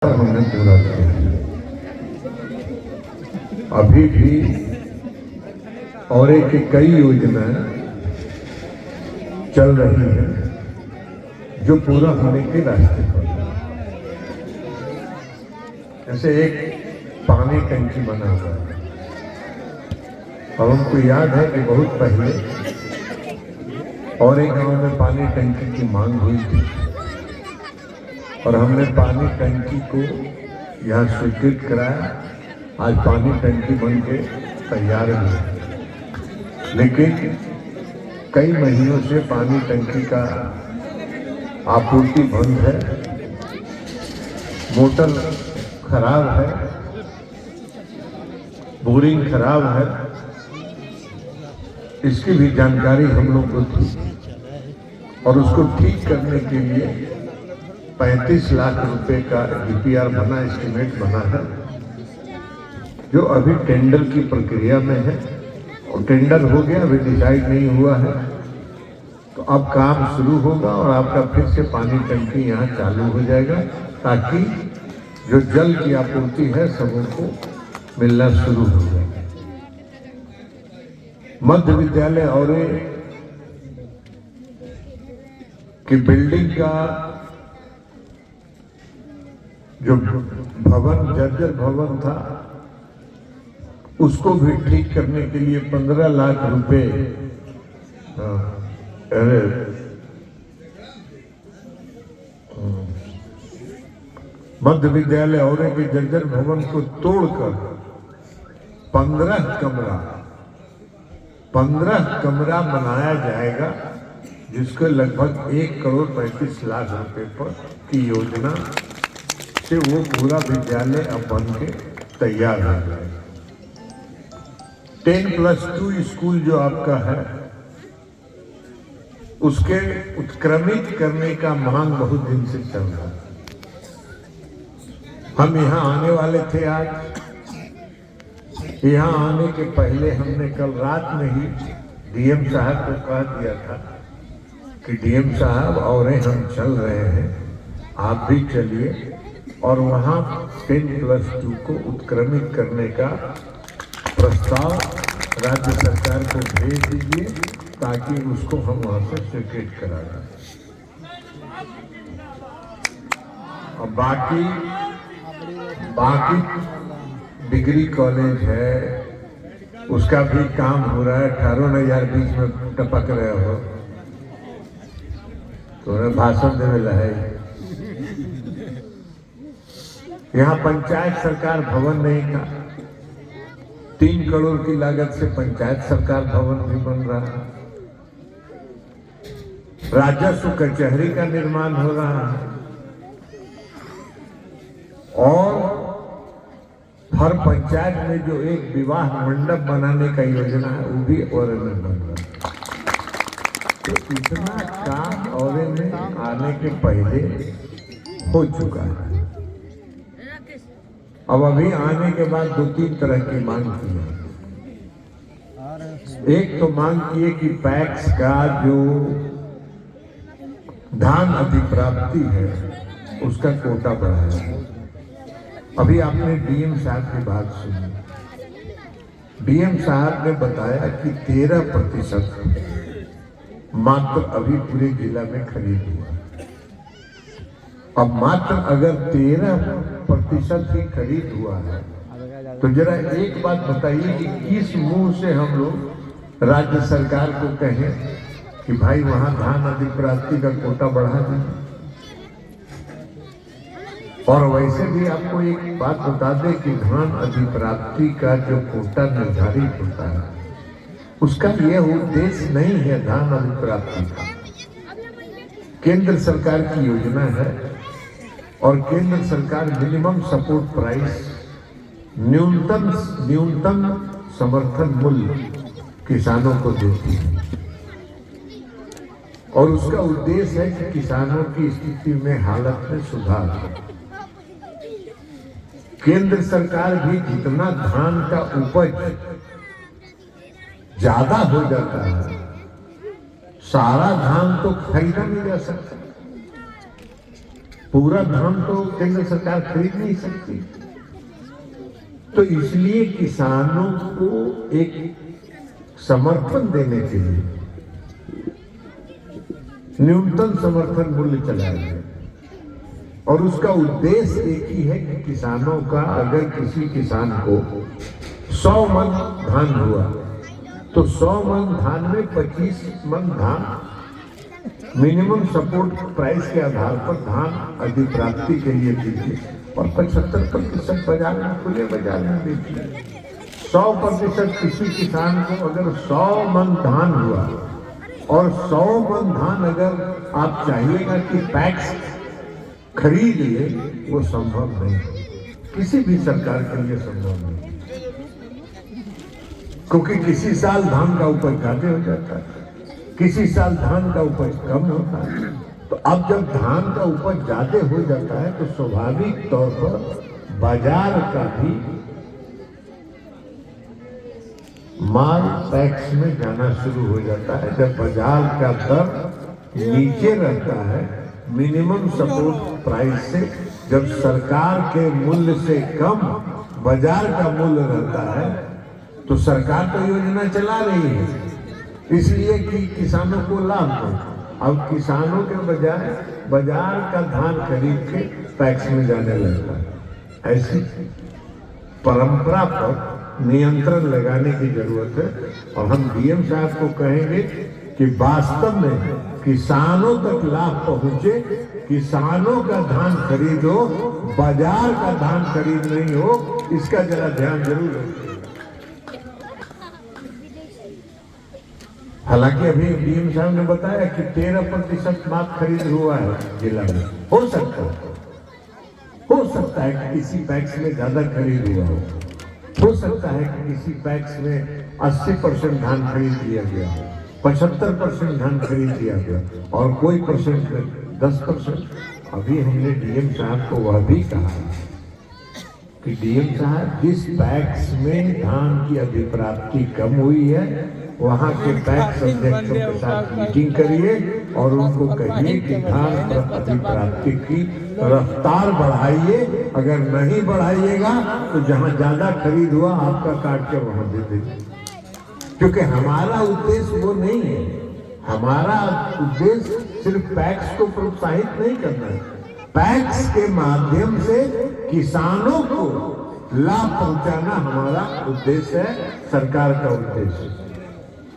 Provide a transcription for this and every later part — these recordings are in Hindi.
हमने पूरा किया है। अभी भी और एक कई योजनाएं चल रही हैं जो पूरा होने के रास्ते पर है। जैसे एक पानी टंकी बना हुआ है और हमको याद है कि बहुत पहले और एक गांव में पानी टंकी की मांग हुई थी और हमने पानी टंकी को यहाँ स्वीकृत कराया। आज पानी टंकी बन के तैयार है, लेकिन कई महीनों से पानी टंकी का आपूर्ति बंद है, मोटर खराब है, बोरिंग खराब है। इसकी भी जानकारी हम लोग को थी और उसको ठीक करने के लिए 35 लाख रुपए का डीपीआर बना, एस्टीमेट बना है, जो अभी टेंडर की प्रक्रिया में है और टेंडर हो गया, अभी डिसाइड नहीं हुआ है। तो अब काम शुरू होगा और आपका फिर से पानी टंकी यहाँ चालू हो जाएगा ताकि जो जल की आपूर्ति है सबों को मिलना शुरू हो जाए। मध्य विद्यालय और की बिल्डिंग का जो भवन, जर्जर भवन था, उसको भी ठीक करने के लिए 15 लाख रुपए मध्य विद्यालय और के जर्जर भवन को तोड़कर 15 कमरा बनाया जाएगा, जिसको लगभग 1 करोड़ 35 लाख रुपए पर की योजना से वो पूरा विद्यालय अब बन के तैयार हो जाएगा। 10+2 स्कूल जो आपका है, उसके उत्क्रमित करने का मांग बहुत दिन से चल रहा है। हम यहाँ आने वाले थे आज। यहाँ आने के पहले हमने कल रात में ही डीएम साहब को कह दिया था कि डीएम साहब और हम चल रहे हैं, आप भी चलिए और वहाँ 10+2 को उत्क्रमित करने का प्रस्ताव राज्य सरकार को भेज दीजिए ताकि उसको हम वहाँ से स्वीकृत करा दें। और बाकी डिग्री कॉलेज है, उसका भी काम हो रहा है। 18,000 बीच में टपक रहे हो तो भाषण देने लगे। यहाँ पंचायत सरकार भवन नहीं था, 3 करोड़ की लागत से पंचायत सरकार भवन भी बन रहा है। राजस्व कचहरी का निर्माण हो रहा है और हर पंचायत में जो एक विवाह मंडप बनाने का योजना है वो भी औरे में बन रहा है। तो इतना काम औरे में आने के पहले हो चुका है। अब अभी आने के बाद 2-3 तरह की मांग की है। एक तो मांग की है कि पैक्स का जो धान अधिप्राप्ति है उसका कोटा बढ़ाया। अभी आपने डीएम साहब की बात सुनी। डीएम साहब ने बताया कि 13% मात्र अभी पूरे जिला में खरीद हुआ। अब मात्र अगर 13% ही खरीद हुआ है तो जरा एक बात बताइए कि किस मुंह से हम लोग राज्य सरकार को कहें कि भाई वहां धान अधिप्राप्ति का कोटा बढ़ा दें। और वैसे भी आपको एक बात बता दें कि धान अधिप्राप्ति का जो कोटा निर्धारित होता है उसका यह उद्देश्य नहीं है धान अधिप्राप्ति का। केंद्र सरकार की योजना है और केंद्र सरकार मिनिमम सपोर्ट प्राइस, न्यूनतम समर्थन मूल्य किसानों को देती है और उसका उद्देश्य है कि किसानों की स्थिति में, हालत में सुधार हो। केंद्र सरकार भी जितना धान का उपज ज्यादा हो जाता है, सारा धान तो खरीदा नहीं जा सकता। पूरा धान तो केंद्र सरकार खरीद नहीं सकती, तो इसलिए किसानों को एक समर्थन देने के लिए न्यूनतम समर्थन मूल्य चलाया गया। और उसका उद्देश्य एक ही है कि किसानों का, अगर किसी किसान को 100 मन धान हुआ तो 100 मन धान में 25 मन धान मिनिमम सपोर्ट प्राइस के आधार पर धान अधिप्राप्ति के लिए दीजिए और 75% बाजार में, खुले बाजार में दीजिए। 100% किसी किसान को अगर 100 मन धान हुआ और 100 मन धान अगर आप चाहिएगा कि पैक्स खरीद ले, वो संभव नहीं, किसी भी सरकार के लिए संभव नहीं, क्योंकि किसी साल धान का उपज ज्यादा हो जाता है, किसी साल धान का उपज कम होता है। तो अब जब धान का उपज ज्यादा हो जाता है तो स्वाभाविक तौर पर बाजार का भी माल टैक्स में जाना शुरू हो जाता है। जब बाजार का दर नीचे रहता है मिनिमम सपोर्ट प्राइस से, जब सरकार के मूल्य से कम बाजार का मूल्य रहता है, तो सरकार तो योजना चला रही है इसलिए कि किसानों को लाभ हो। अब किसानों के बजाय बाजार का धान खरीद के टैक्स में जाने लगता है। ऐसी परंपरा पर नियंत्रण लगाने की जरूरत है और हम डीएम साहब को कहेंगे कि वास्तव में किसानों तक लाभ पहुंचे, किसानों का धान खरीदो, बाजार का धान खरीद नहीं हो, इसका जरा ध्यान जरूर रखिए। हालांकि अभी डीएम साहब ने बताया कि 13% मात्र खरीद हुआ है जिला में। हो सकता है कि किसी पैक्स में ज्यादा खरीद हुआ हो सकता है कि किसी पैक्स में 80% धान खरीद लिया गया, 75% धान खरीद लिया गया और कोई परसेंट में 10%। अभी हमने डीएम साहब को वह भी कहा कि डीएम साहब जिस पैक्स में धान की अधिप्राप्ति कम हुई है वहां के पैक्स अध्यक्षों के साथ मीटिंग करिए और उनको कहिए कि धान अधिप्राप्ति की रफ्तार बढ़ाइए। अगर नहीं बढ़ाइएगा तो जहां ज्यादा खरीद हुआ आपका काट के वहां दे दीजिए, क्योंकि हमारा उद्देश्य वो नहीं है। हमारा उद्देश्य सिर्फ पैक्स को प्रोत्साहित नहीं करना है, पैक्स के माध्यम से किसानों को लाभ पहुंचाना हमारा उद्देश्य है, सरकार का उद्देश्य।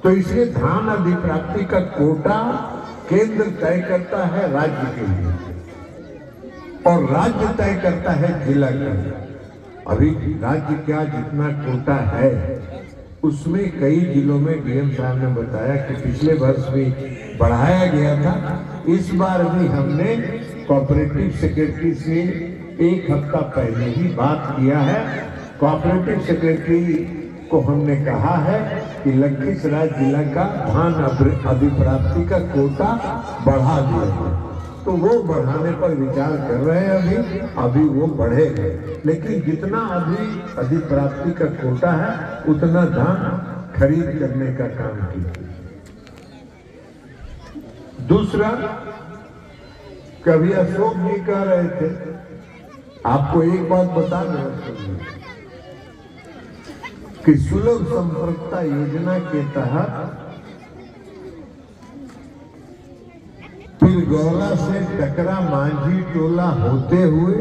तो इसलिए धान अधिप्राप्ति का कोटा केंद्र तय करता है राज्य के लिए और राज्य तय करता है जिला के लिए। अभी राज्य क्या जितना कोटा है उसमें कई जिलों में डीएम साहब ने बताया कि पिछले वर्ष भी बढ़ाया गया था। इस बार भी हमने कोऑपरेटिव सेक्रेटरी से एक हफ्ता पहले ही बात किया है। कोऑपरेटिव सेक्रेटरी को हमने कहा है कि लखीसराय जिला का धान अधिप्राप्ति का कोटा बढ़ा दिया है, तो वो बढ़ाने पर विचार कर रहे हैं। अभी वो बढ़ेगा, लेकिन जितना अभी अधिप्राप्ति का कोटा है उतना धान खरीद करने का काम किया। दूसरा, कभी अशोक जी कह रहे थे, आपको एक बात बता दें कि सुलभ संपर्कता योजना के तहत पिरगौला से डकरा मांझी टोला होते हुए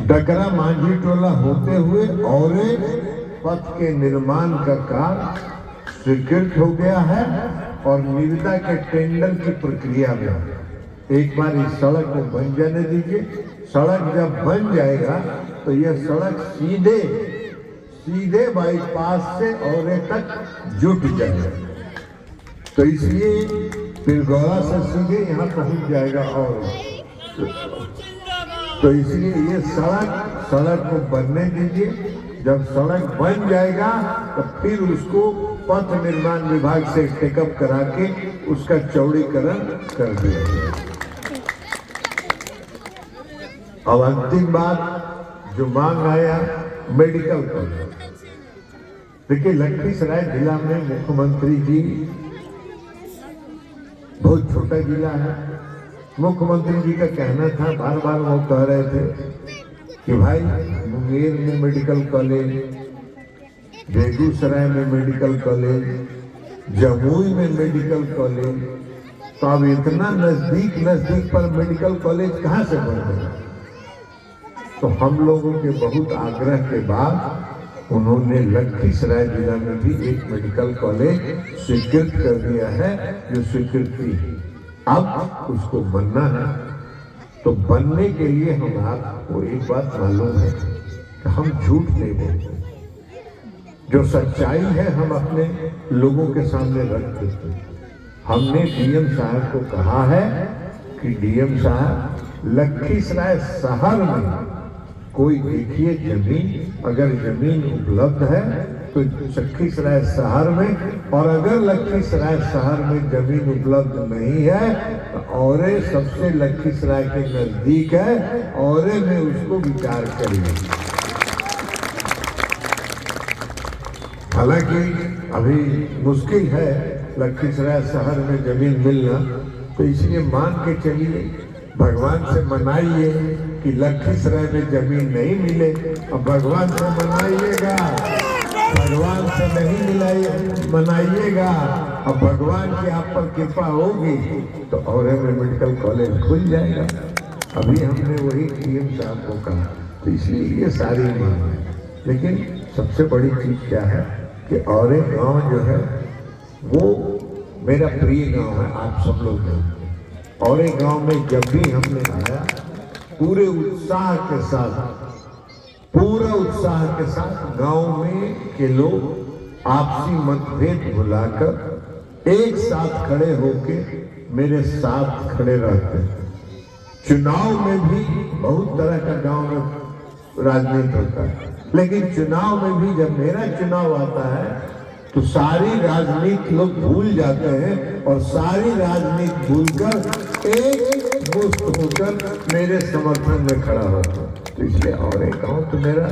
डकरा मांझी टोला होते हुए और पथ के निर्माण का कार्य स्वीकृत हो गया है और निविदा के टेंडर की प्रक्रिया में। एक बार इस सड़क को बन जाने दीजिए। सड़क जब बन जाएगा तो यह सड़क सीधे बाईपास से औरे तक जुट जाएगा, तो इसलिए पिरगौला से सीधे यहाँ पहुंच जाएगा। और तो इसलिए ये सड़क को बनने दीजिए। जब सड़क बन जाएगा तो फिर उसको पथ निर्माण विभाग से टेकअप करा के उसका चौड़ीकरण कर दिया जाएगा। अब अंतिम बात जो मांग आया मेडिकल कॉलेज। देखिए, लखीसराय जिला में मुख्यमंत्री जी बहुत छोटा जिला है। मुख्यमंत्री जी का कहना था, बार बार वो कह रहे थे कि भाई मुंगेर में मेडिकल कॉलेज, बेगूसराय में मेडिकल कॉलेज, जमुई में मेडिकल कॉलेज, तो अब इतना नजदीक पर मेडिकल कॉलेज कहाँ से बन गया? तो हम लोगों के बहुत आग्रह के बाद उन्होंने लखीसराय जिला में भी एक मेडिकल कॉलेज स्वीकृत कर दिया है, जो स्वीकृति अब उसको बनना है। तो बनने के लिए हम आपको एक बात मालूम है कि हम झूठ नहीं बोलते, जो सच्चाई है हम अपने लोगों के सामने रख देते हैं। हमने डीएम साहब को कहा है कि डीएम साहब लखीसराय शहर में कोई देखिए जमीन, अगर जमीन उपलब्ध है तो लखीसराय शहर में, और अगर लखीसराय शहर में जमीन उपलब्ध नहीं है तो औरे सबसे लखीसराय के नजदीक है, औरे में उसको विचार करिए। हालांकि अभी मुश्किल है लखीसराय शहर में जमीन मिलना, तो इसलिए मान के चलिए, भगवान से मनाइए कि लखीसराय में जमीन नहीं मिले। अब भगवान से मनाइएगा, भगवान से नहीं मिलाइए मनाइएगा। अब भगवान की आप पर कृपा होगी तो औरे में मेडिकल कॉलेज खुल जाएगा। अभी हमने वही डीएम साहब को कहा, तो इसलिए ये सारी मांग है। लेकिन सबसे बड़ी चीज क्या है कि औरे गांव जो है वो मेरा प्रिय गांव है, आप सब लोग जानते हैं। औरे गांव में जब भी हमने आया, पूरे उत्साह के साथ गांव में के लोग आपसी मतभेद भुलाकर एक साथ खड़े होके मेरे साथ खड़े रहते हैं। चुनाव में भी बहुत तरह का गांव में राजनीति होता है, लेकिन चुनाव में भी जब मेरा चुनाव आता है तो सारी राजनीति लोग भूल जाते हैं और सारी राजनीति भूलकर एक मुस्त होकर मेरे समर्थन में खड़ा होता है। तो इसलिए औरे गांव तो मेरा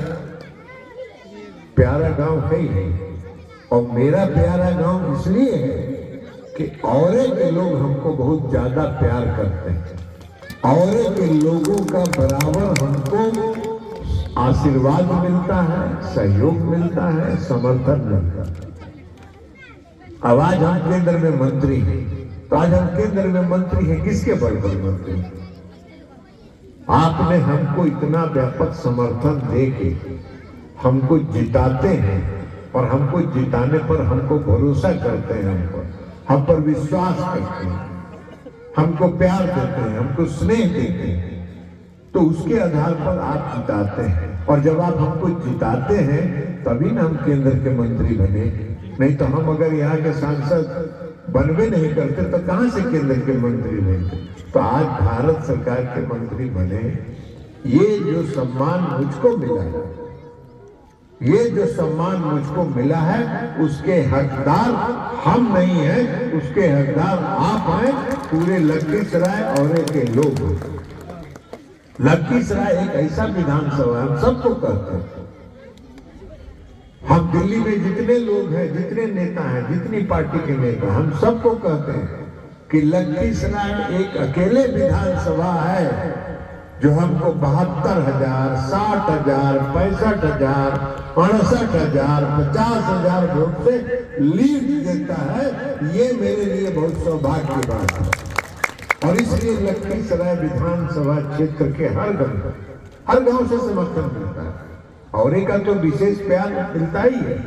प्यारा गांव है ही है, और मेरा प्यारा गांव इसलिए है कि औरे के लोग हमको बहुत ज्यादा प्यार करते हैं। औरे के लोगों का बराबर हमको आशीर्वाद मिलता है, सहयोग मिलता है, समर्थन मिलता है। अब आज हम केंद्र में मंत्री हैं, तो आज हम केंद्र में मंत्री हैं किसके बल पर मंत्री? आपने हमको इतना व्यापक समर्थन दे के हमको जिताते हैं, और हमको जिताने पर हमको भरोसा करते हैं, हम पर विश्वास करते हैं, हमको प्यार देते हैं, हमको स्नेह देते हैं, तो उसके आधार पर आप जिताते हैं। और जब आप हमको जिताते हैं तभी ना हम केंद्र के मंत्री बने, नहीं तो हम अगर यहाँ के सांसद बनवे नहीं करते तो कहाँ से केंद्र के मंत्री बनते? तो आज भारत सरकार के मंत्री बने, ये जो सम्मान मुझको मिला है, ये जो सम्मान मुझको मिला है, उसके हकदार हम नहीं हैं, उसके हकदार आप हैं, पूरे लखीसराय औरे के लोग। लखीसराय एक ऐसा विधानसभा है, हम सबको कहते हैं, हम दिल्ली में जितने लोग हैं, जितने नेता हैं, जितनी पार्टी के नेता, हम सबको कहते हैं कि लखीसराय एक अकेले विधानसभा है जो हमको 72,000, 60,000, 65,000, 68,000, 50,000 वोट से लीड देता है। ये मेरे लिए बहुत सौभाग्य की बात है, और इसलिए लखीसराय विधानसभा क्षेत्र के हर गांव से समर्थन मिलता है, और एक का तो विशेष प्यार मिलता ही है।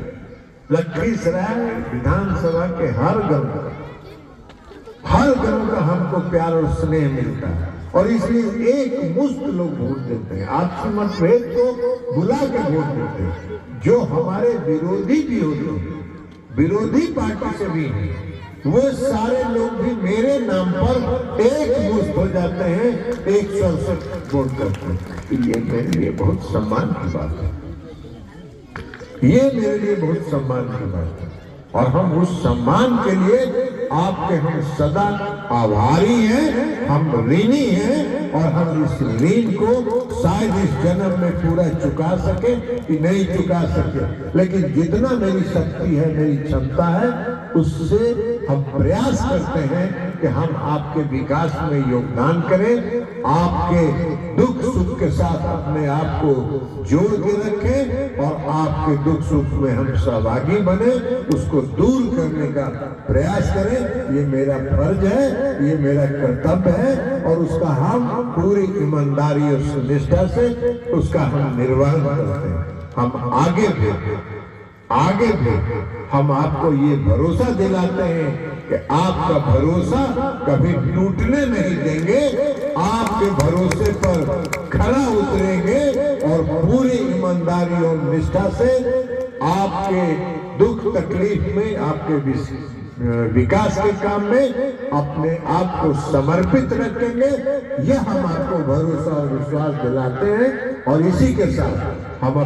लखीसराय विधानसभा के हर गांव का हमको प्यार और स्नेह मिलता है, और इसलिए एक मुश्त लोग वोट देते हैं, आपसी मतभेद को भुला के वोट देते हैं। जो हमारे विरोधी भी होते हैं, विरोधी पार्टी से भी हैं, वो सारे लोग भी मेरे नाम पर एक मुश्त हो जाते हैं, 168 वोट करते हैं। ये मेरे लिए बहुत सम्मान की बात है, ये मेरे लिए बहुत सम्मान की बात है, और हम उस सम्मान के लिए आपके हम सदा आभारी हैं, हम ऋणी हैं, और हम इस ऋण को शायद इस जन्म में पूरा चुका सके कि नहीं चुका सके, लेकिन जितना मेरी शक्ति है, मेरी क्षमता है, उससे हम प्रयास करते हैं कि हम आपके विकास में योगदान करें, आपके दुख सुख के साथ अपने आप को जोड़ के रखें और आपके दुख सुख में हम सहभागी बने, उसको दूर करने का प्रयास करें। ये मेरा फर्ज है, ये मेरा कर्तव्य है और उसका हम पूरी ईमानदारी और निष्ठा से उसका हम निर्वहन करते हैं। हम आगे भी हम आपको ये भरोसा दिलाते हैं कि आपका भरोसा कभी टूटने नहीं देंगे, आपके भरोसे पर खरा उतरेंगे और पूरी ईमानदारी और निष्ठा से आपके दुख तकलीफ में, आपके विकास के काम में अपने आप को समर्पित रखेंगे। यह हम आपको भरोसा और विश्वास दिलाते हैं और इसी के साथ हम